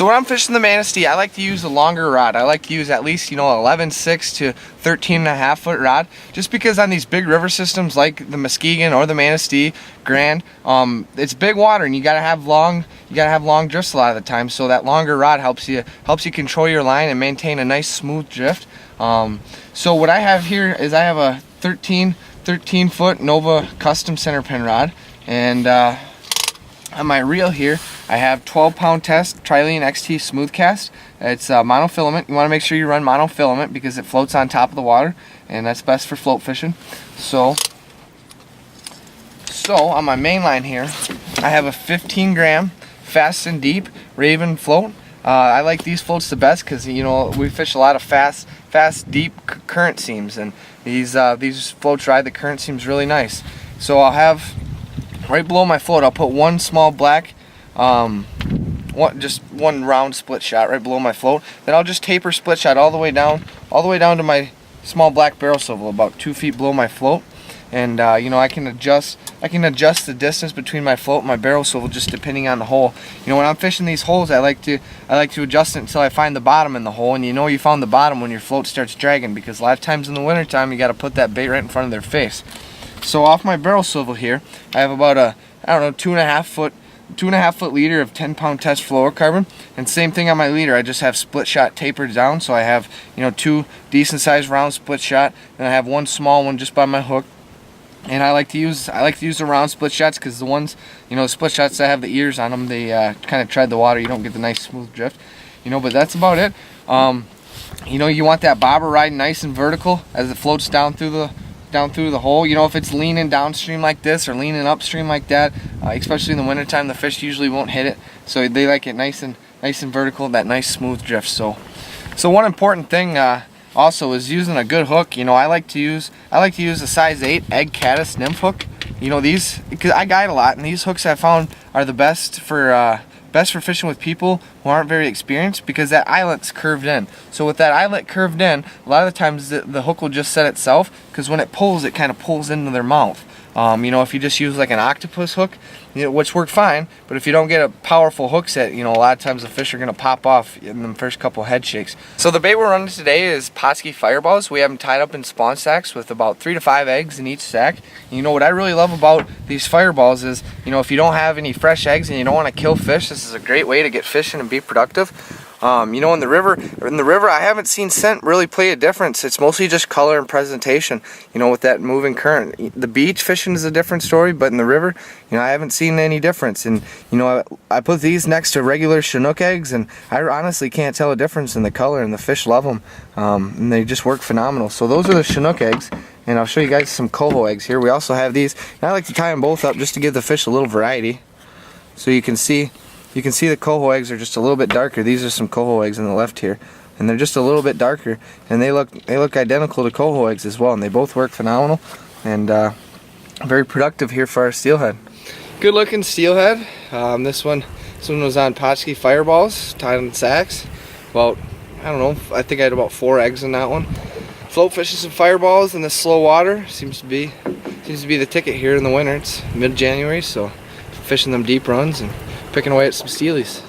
So when I'm fishing the Manistee, I like to use a longer rod. I like to use at least 11.6 to 13.5 foot rod, just because on these big river systems like the Muskegon or the Manistee, Grand, it's big water and you gotta have long drifts a lot of the time. So that longer rod helps you control your line and maintain a nice smooth drift. So what I have here is I have a 13 foot Nova custom center pin rod, and on my reel here I have 12-pound test Trilene XT smooth cast. It's monofilament. You want to make sure you run monofilament because it floats on top of the water, and that's best for float fishing. So on my main line here I have a 15-gram fast and deep Raven float. I like these floats the best because we fish a lot of fast deep current seams, and these floats ride the current seams really nice. So I'll have right below my float, I'll put one small black, just one round split shot right below my float. Then I'll just taper split shot all the way down to my small black barrel swivel, about 2 feet below my float. And I can adjust the distance between my float and my barrel swivel just depending on the hole. When I'm fishing these holes, I like to adjust it until I find the bottom in the hole, and you found the bottom when your float starts dragging, because a lot of times in the winter time you got to put that bait right in front of their face. So off my barrel swivel here, I have about a 2.5 foot leader of 10-pound test fluorocarbon, and same thing on my leader. I just have split shot tapered down, so I have 2 decent sized round split shot, and I have one small one just by my hook. And I like to use the round split shots because the ones, the split shots that have the ears on them, they kind of tread the water. You don't get the nice smooth drift, but that's about it. You want that bobber riding nice and vertical as it floats down through the hole. If it's leaning downstream like this or leaning upstream like that, especially in the wintertime, the fish usually won't hit it. So they like it nice and vertical, that nice smooth drift. So one important thing also is using a good hook. I like to use a size 8 egg caddis nymph hook. These, because I guide a lot, and these hooks I found are the best for fishing with people who aren't very experienced, because that eyelet's curved in. So with that eyelet curved in, a lot of the times the hook will just set itself, because when it pulls, it kind of pulls into their mouth. If you just use like an octopus hook, which work fine, but if you don't get a powerful hook set, a lot of times the fish are going to pop off in the first couple head shakes. So the bait we're running today is Potski fireballs. We have them tied up in spawn sacks with about 3 to 5 eggs in each sack. What I really love about these fireballs is, if you don't have any fresh eggs and you don't want to kill fish, this is a great way to get fishing and be productive. In the river, I haven't seen scent really play a difference. It's mostly just color and presentation, with that moving current. The beach fishing is a different story, but in the river, I haven't seen any difference. And, I put these next to regular Chinook eggs, and I honestly can't tell a difference in the color, and the fish love them. And they just work phenomenal. So those are the Chinook eggs, and I'll show you guys some coho eggs here. We also have these, and I like to tie them both up just to give the fish a little variety. So you can see the coho eggs are just a little bit darker. These are some coho eggs on the left here, and they're just a little bit darker, and they look identical to coho eggs as well, and they both work phenomenal, and very productive here for our steelhead. Good looking steelhead. This one was on Potski fireballs tied in sacks. About, I think I had about 4 eggs in that one. Float fishing some fireballs in this slow water seems to be the ticket here in the winter. It's mid-January, so fishing them deep runs and picking away at some steelies.